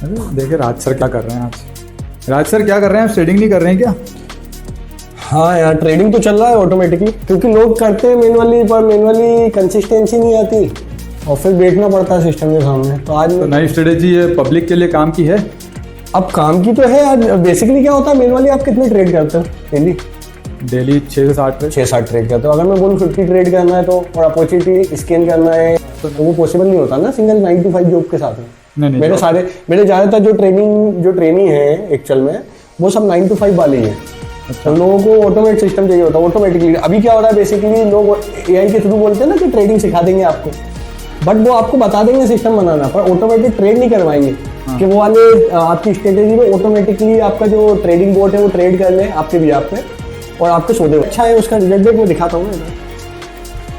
अरे देखिए राज सर क्या कर रहे हैं आज। राज सर क्या कर रहे हैं, ट्रेडिंग नहीं कर रहे हैं क्या? हाँ यार, ट्रेडिंग तो चल रहा है ऑटोमेटिकली, क्योंकि लोग करते हैं मैनुअली, पर मैनुअली कंसिस्टेंसी नहीं आती और फिर बैठना पड़ता है सिस्टम के सामने। तो आज तो नई स्ट्रेटेजी है, पब्लिक के लिए काम की है। अब काम की तो है यार। बेसिकली क्या होता है, मैनुअली आप कितने ट्रेड करते हो डेली? डेली 6 से 7 ट्रेड। 6-7 ट्रेड करते हो। अगर मैं बोलूँ 50 ट्रेड करना है तो, और अपॉर्चुनिटी स्कैन करना है, तो वो पॉसिबल नहीं होता ना सिंगल 9 to 5 जॉब के साथ में। नहीं, मेरे ज़्यादातर जो ट्रेनिंग है एक्चुअल में, वो सब 9 to 5 वाले ही है। तो लोगों को ऑटोमेट सिस्टम चाहिए होता है ऑटोमेटिकली। अभी क्या हो रहा है, बेसिकली लोग एआई के थ्रू बोलते हैं ना कि ट्रेडिंग सिखा देंगे आपको, बट वो आपको बता देंगे सिस्टम बनाना, पर ऑटोमेटिक ट्रेड नहीं करवाएंगे। कि वो वाले आपकी स्ट्रेटेजी में ऑटोमेटिकली आपका जो ट्रेडिंग बोर्ड है वो ट्रेड कर ले आपके भी आप पे और आपके सौदे। अच्छा है उसका रिजल्ट देख, मैं दिखाता हूँ ना।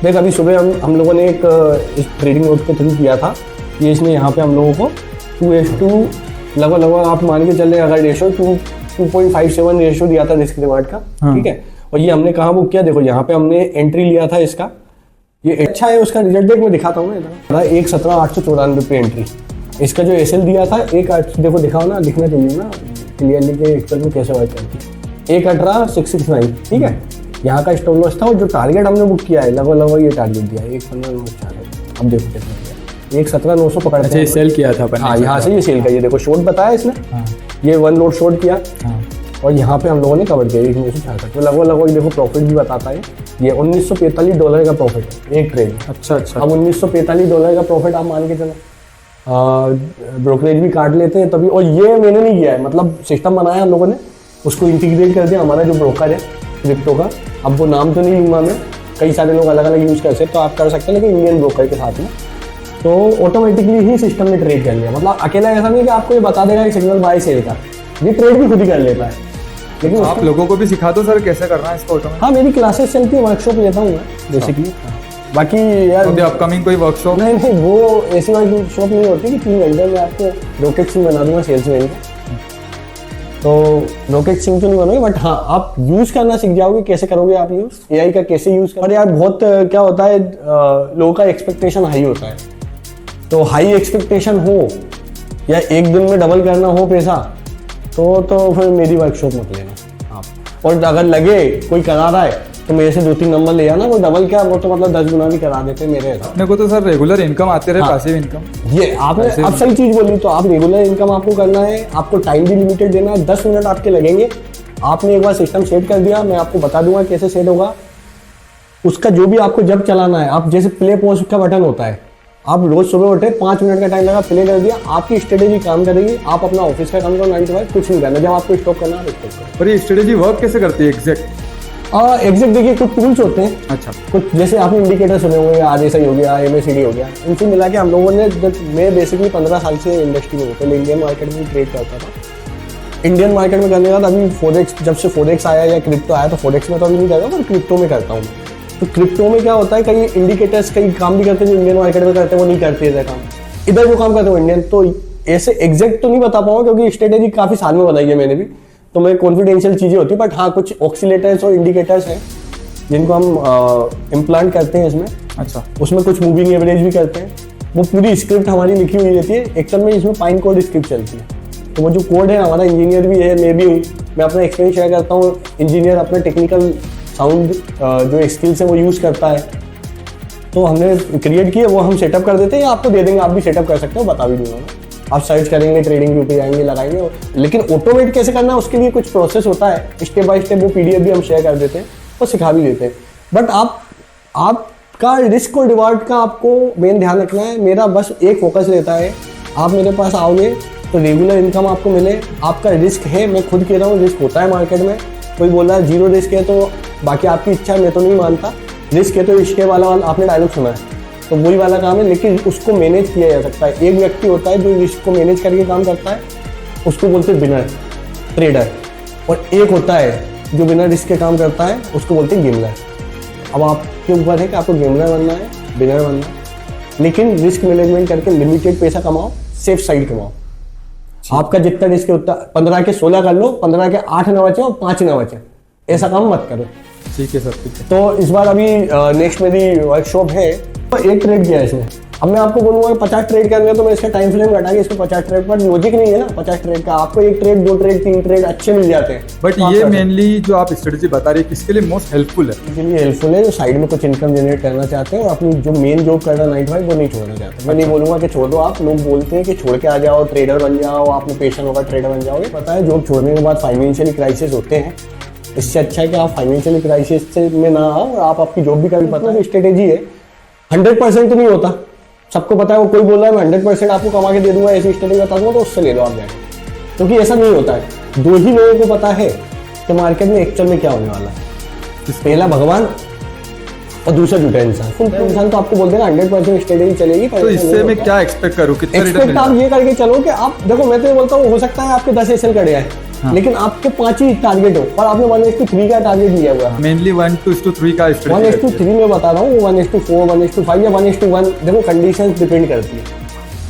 देख अभी सुबह हम लोगों ने एक ट्रेडिंग नोट के थ्रू किया था। ये इसने यहाँ पे हम लोगों को 2:2 लगभग आप मान के चले, अगर रेशो 2.57 रेशो दिया था रिस्क रिवार्ड का। ठीक है, और ये हमने कहाँ बुक किया, देखो यहाँ पे हमने एंट्री लिया था इसका। ये अच्छा है उसका रिजल्ट देख, मैं दिखाता हूँ ना। 1,17,894 पे एंट्री। इसका जो एसएल दिया था 1,8, देखो दिखाओ ना, दिखना चाहिए ना क्लियरली कि एक्चुअल में कैसे वर्क करती है। 1,18,669। ठीक है, यहाँ का स्टॉप लॉस था और जो टारगेट हमने बुक किया है लगभग ये टारगेट दिया है 1,15,904। अब देखो कितना दिया, 1,17,900 पकड़। अच्छा, ये सेल किया था अपन। हाँ, यहाँ से ये सेल का, ये देखो शॉर्ट बताया इसने। ये 1 लोड शॉर्ट किया और यहाँ पे हम लोगों ने कवर किया 1966। तो लगभग देखो प्रॉफिट भी बताता है। ये $1945 का प्रॉफिट है एक ट्रेड। अच्छा। अब $1945 का प्रॉफिट आप मान के चलो, ब्रोकरेज भी काट लेते हैं तभी। और ये मैंने नहीं किया है, मतलब सिस्टम बनाया हम लोगों ने, उसको इंटीग्रेट कर दिया हमारा जो ब्रोकर है क्रिप्टो का। अब वो नाम तो नहीं लूँगा मैं, कई सारे लोग अलग अलग यूज़ कर सकते, तो आप कर सकते हैं, लेकिन इंडियन ब्रोकर के साथ में। तो ऑटोमेटिकली ही सिस्टम ने ट्रेड कर लिया। मतलब अकेला ऐसा नहीं कि आपको ये बता देगा कि सिग्नल बाय सेल का, ये ट्रेड भी खुद ही कर लेता है। लेकिन आप लोगों को भी सिखा दो सर कैसे करना है इसको ऑटोमेटिक। हाँ, मेरी क्लासेस चलती है, वर्कशॉप लेता हूँ मैं बेसिकली। बाकी यार अपकमिंग कोई वर्कशॉप? नहीं, वो ऐसी वर्कशॉप नहीं होती कि 3 घंटे में आपको रॉकेट सिंह बना दूंगा सेल्समैन का। तो रॉकेट सिंह तो नहीं बनोगे, बट हाँ आप यूज़ करना सीख जाओगे। कैसे करोगे आप यूज़ एआई का, कैसे यूज़ करोगे। और यार बहुत क्या होता है, लोगों का एक्सपेक्टेशन हाई होता है। तो हाई एक्सपेक्टेशन हो या एक दिन में डबल करना हो पैसा, तो फिर मेरी वर्कशॉप मत लेना आप। और अगर लगे कोई करा रहा है तो मेरे से 2-3 नंबर ले आना। वो डबल क्या, वो तो मतलब 10 गुना भी करा देते हैं मेरे। अपने को तो सर रेगुलर इनकम आते रहे, पैसिव इनकम। ये आपने अब सही चीज बोली। तो आप रेगुलर इनकम आपको करना है, आपको टाइम भी लिमिटेड देना है। 10 मिनट आपके लगेंगे। आपने एक बार सिस्टम सेट कर दिया, मैं आपको बता दूंगा कैसे सेट होगा। उसका जो भी आपको जब चलाना है, आप जैसे प्ले पॉज का बटन होता है, आप रोज सुबह उठे 5 मिनट का टाइम लगा, प्ले कर दिया, आपकी स्ट्रेटेजी काम करेगी। आप अपना ऑफिस का काम करो 9 to 5, कुछ नहीं करना। जब आपको स्टॉप करना है स्टॉप करो। पर ये स्ट्रेटेजी वर्क कैसे करती है एग्जैक्ट? देखिए कुछ टूल्स होते हैं। अच्छा, कुछ जैसे आपने इंडिकेटर सुने होंगे, RSI हो गया, MACD हो गया, इनसे मिला के हम लोगों ने, मैं बेसिकली 15 साल से इंडस्ट्री में हूँ। पहले इंडियन मार्केट में ट्रेड करता था। इंडियन मार्केट में करने के बाद अभी फोरेक्स, जब से फोरेक्स आया या क्रिप्टो आया, तो फोरेक्स में तो अभी नहीं कर रहा, पर क्रिप्टो में करता हूँ। तो क्रिप्टो में क्या होता है, कई इंडिकेटर्स कई काम भी करते हैं जो इंडियन मार्केट में करते हैं, वो नहीं करते हैं काम। इधर जो काम करते हैं इंडियन, तो ऐसे एग्जैक्ट तो नहीं बता पाऊंगा क्योंकि स्ट्रेटेजी काफी साल में बनाई है मैंने भी, तो मेरे कॉन्फिडेंशियल चीजें होती है। बट हाँ, कुछ ऑक्सीलेटर्स और इंडिकेटर्स हैं जिनको हम इम्प्लांट करते हैं इसमें। अच्छा, उसमें कुछ मूविंग एवरेज भी करते हैं। वो पूरी स्क्रिप्ट हमारी लिखी हुई रहती है। एक्चुअल में इसमें पाइन कोड स्क्रिप्ट चलती है। तो वो जो कोड है, हमारा इंजीनियर भी है, मैं भी हूँ, मैं अपना एक्सपीरियंस शेयर करता हूँ। इंजीनियर अपना टेक्निकल साउंड जो स्किल्स है वो यूज़ करता है। तो हमने क्रिएट किए, वो हम सेटअप कर देते हैं, आपको दे देंगे, आप भी सेटअप कर सकते हो, बता भी दूंगा मैं। आप सर्च करेंगे, ट्रेडिंग व्यू पे जाएंगे, लगाएंगे। लेकिन ऑटोमेट कैसे करना है उसके लिए कुछ प्रोसेस होता है, स्टेप बाय स्टेप। वो PDF भी हम शेयर कर देते हैं और सिखा भी देते हैं। बट आपका रिस्क और रिवार्ड का आपको मेन ध्यान रखना है। मेरा बस एक फोकस रहता है, आप मेरे पास आओगे तो रेगुलर इनकम आपको मिले। आपका रिस्क है, मैं खुद कह रहा हूँ, रिस्क होता है मार्केट में। कोई बोल रहा है 0 रिस्क है, तो बाकी आपकी इच्छा है, मैं तो नहीं मानता। रिस्क है तो इश्क वाला आपने डायलॉग सुना है, तो वही वाला काम है, लेकिन उसको मैनेज किया जा सकता है। एक व्यक्ति होता है जो रिस्क को मैनेज करके काम करता है, उसको बोलते हैं बिनर ट्रेडर। और एक होता है जो बिना रिस्क के काम करता है, उसको बोलते हैं गेमलर। अब आपके ऊपर है कि आपको गेमलर बनना है, बिनर बनना है। लेकिन रिस्क मैनेजमेंट करके लिमिटेड पैसा कमाओ, सेफ साइड कमाओ। आपका जितना रिस्क है उतना 15 के 16 कर लो, 15 के 8 ना बचे और 5 ना बचे, ऐसा काम मत करो। ठीक है सर, ठीक है। तो इस बार अभी नेक्स्ट मेरी वर्कशॉप है, तो एक ट्रेड किया इसने अब मैं आपको बोलूंगा 50 ट्रेड करने हैं तो मैं इसका टाइम फ्रेम घटा के इसको 50 ट्रेड पर लॉजिक नहीं है ना 50 ट्रेड का। आपको एक ट्रेड, दो ट्रेड, तीन ट्रेड अच्छे मिल जाते हैं। बट तो आप ये कर सकते मेनली जो आप स्ट्रेटजी बता रहे हैं किसके लिए मोस्ट हेल्पफुल है? हैं। इसके लिए हेल्पफुल है जो साइड में कुछ इनकम जनरेट करना चाहते हैं और अपनी जो मेन जॉब कर रहा है 9 to 5 वो नहीं छोड़ना चाहते। मैं नहीं बोलूंगा कि छोड़ दो आप, लोग बोलते हैं कि छोड़ के आ जाओ, ट्रेडर बन जाओ, आप में पेशन होगा ट्रेडर बन जाओगे। पता है जॉब छोड़ने के बाद फाइनेंशियली क्राइसिस होते हैं, इससे अच्छा है कि आप फाइनेंशियली क्राइसिस में ना आओ और आप आपकी जॉब भी कर। पता है स्ट्रेटेजी है, 100% तो नहीं होता, सबको पता है। वो कोई बोल रहा है मैं 100% आपको कमा के दे दूंगा, ऐसी स्ट्रेटेजी बता दूंगा, तो उससे ले लो आप जाके, क्योंकि ऐसा नहीं होता है। दो ही लोगों को पता है कि मार्केट में एक्चुअल में क्या होने वाला है, पहला भगवान और दूसरा झूठा इंसान। फुल इंसान तो आपको बोलते हैं 100% स्ट्रेटेजी चलेगी। तो इससे मैं क्या एक्सपेक्ट करूँ, कितना रिटर्न एक्सपेक्ट आप ये करके चलो कि आप देखो, मैं तो ये बोलता हूँ हो सकता है आपके 10 एसएल कड़े आए, लेकिन आपके 5 ही टारगेट हो और आपने 1:3 का टारगेट लिया हुआ है। मेनली 1:3 का स्ट्रेटजी 1:3 में बता रहा हूँ, 1:4, 1:5 या 1:1, देखो कंडीशंस डिपेंड करती है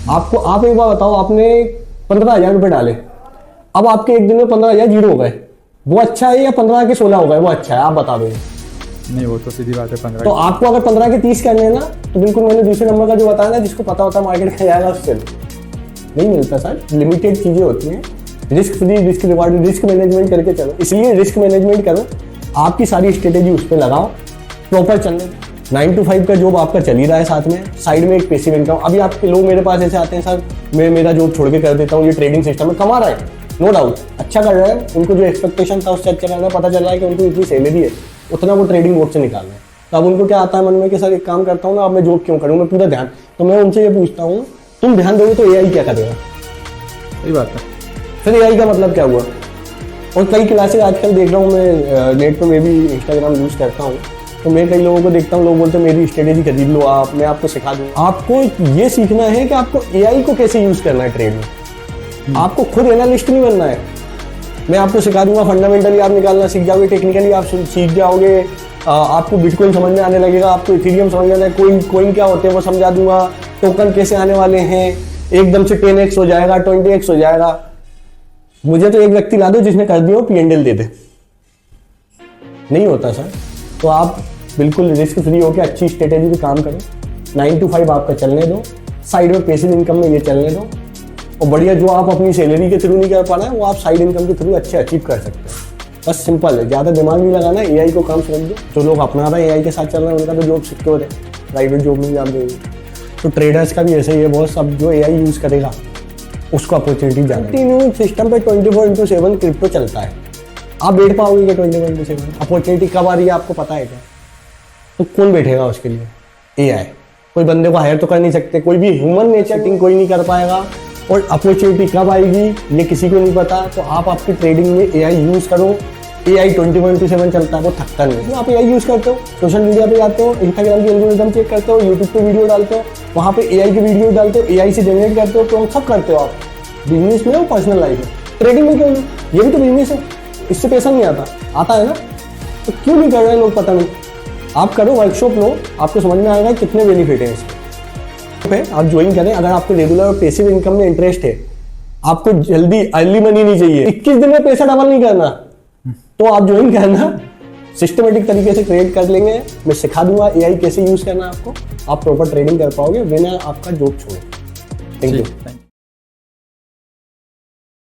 आपको। आप एक बार बताओ, आपने 15,000 रुपए डाले, अब आपके एक दिन में 15,000 जीरो हो गए, वो अच्छा है या 15 के 16 हो गए वो अच्छा है? आप बता दो। नहीं, वो तो सीधी बात है 15। तो आपको अगर 15 के 30 करने हैं ना, तो बिल्कुल मैंने दूसरे नंबर का जो बताया ना, जिसको पता होता है मार्केट का जाएगा, उससे नहीं मिलता सर। लिमिटेड चीजें होती हैं, risk free, risk reward, risk management करके चलो। इसलिए रिस्क मैनेजमेंट करो, आपकी सारी स्ट्रेटेजी उस पर लगाओ, प्रॉपर चलने। 9 to 5 का जॉब आपका चल ही रहा है, साथ में साइड में एक पैसिव इनकम। अभी आपके लोग मेरे पास ऐसे आते हैं, सर मैं मेरा जॉब छोड़ के कर देता हूँ, ये ट्रेडिंग सिस्टम में कमा रहा है, नो डाउट अच्छा कर रहा है, उनको जो एक्सपेक्टेशन था उससे अच्छा कर रहा है, पता चल रहा है कि उनको इतनी सैलरी है, उतना वो ट्रेडिंग बोर्ड से निकाल रहे हैं। तो अब उनको क्या आता है मन में कि सर एक काम करता हूँ ना, अब मैं जॉब क्यों करूँ, मैं पूरा ध्यान। तो मैं उनसे ये पूछता हूँ, तुम ध्यान दोगे तो एआई क्या करेगा? सही बात है। फिर एआई का मतलब क्या हुआ? और कई क्लासेस आजकल देख रहा हूँ मैं, नेट पे मैं भी इंस्टाग्राम यूज़ करता हूँ, तो मैं कई लोगों को देखता हूँ, लोग बोलते हैं मेरी स्ट्रेटेजी खरीद लो आप, मैं आपको सिखा दूँ। आपको ये सीखना है कि आपको एआई को कैसे यूज़ करना है ट्रेड में। आपको खुद एनालिस्ट नहीं बनना है, मैं आपको सिखा दूंगा। फंडामेंटली आप निकालना सीख जाओगे, टेक्निकली आप सीख जाओगे, आपको बिटकॉइन समझ में आने लगेगा, आपको इथेरियम समझ में आने लगेगा, कोइन क्या होते हैं वो समझा दूंगा, टोकन कैसे आने वाले हैं, एकदम से 10x हो जाएगा, 20x हो जाएगा। मुझे तो एक व्यक्ति ला दो जिसने कर दिया हो P&L दे दे, नहीं होता सर। तो आप बिल्कुल रिस्क फ्री होकर अच्छी स्ट्रेटेजी पे काम करो, 9 to 5 आपका चलने दो, साइड में पैसिव इनकम में ये चलने दो, और बढ़िया जो आप अपनी सैलरी के थ्रू नहीं कर पा रहे हैं वो आप साइड इनकम के थ्रू अच्छे अचीव कर सकते हैं। बस सिंपल है, ज़्यादा दिमाग नहीं लगाना है, एआई को काम समझ दो। जो लोग अपना रहे हैं एआई के साथ चल रहे हैं उनका तो जॉब सिक्योर है, प्राइवेट जॉब नहीं जान देंगे। तो ट्रेडर्स का भी ऐसा ही है, बहुत सब जो एआई यूज़ करेगा उसको अपॉर्चुनिटी जाना है। सिस्टम पे 24/7 क्रिप्टो चलता है, आप बैठ पाओगे क्या 24/7? अपॉर्चुनिटी कब आ रही है आपको पता है क्या? तो कौन बैठेगा उसके लिए? एआई। कोई बंदे को हायर तो कर नहीं सकते, कोई भी ह्यूमन नेचर कोई नहीं कर पाएगा, और अपॉर्चुनिटी कब आएगी ये किसी को नहीं पता। तो आप आपकी ट्रेडिंग में एआई यूज़ करो, एआई 24/7 चलता है, वो थकता नहीं। तो आप एआई यूज़ करते हो, सोशल मीडिया पे जाते हो, इंस्टाग्राम की एल्गोरिथम चेक करते हो, यूट्यूब पे वीडियो डालते हो, वहाँ पे एआई की वीडियो डालते हो, एआई से जनरेट करते हो, तो सब करते हो आप, बिजनेस में और पर्सनल लाइफ में। ट्रेडिंग में क्यों नहीं? ये भी तो बिजनेस है, इससे पैसा नहीं आता, आता है ना, तो क्यों नहीं कर रहे हैं लोग? पता नहीं। आप करो, वर्कशॉप लो, आपको समझ में आएगा कितने बेनिफिट है इसके। आप ज्वाइन करें। अगर आपको रेगुलर और पैसिव इनकम में इंटरेस्ट है, आपको जल्दी अर्ली मनी नहीं चाहिए, 21 दिन में पैसा डबल नहीं करना, तो आप ज्वाइन करना, सिस्टमेटिक तरीके से ट्रेड कर लेंगे, मैं सिखा दूंगा एआई कैसे यूज करना आपको, आप प्रॉपर ट्रेडिंग कर पाओगे बिना आपका जॉब छोड़े। Thank you.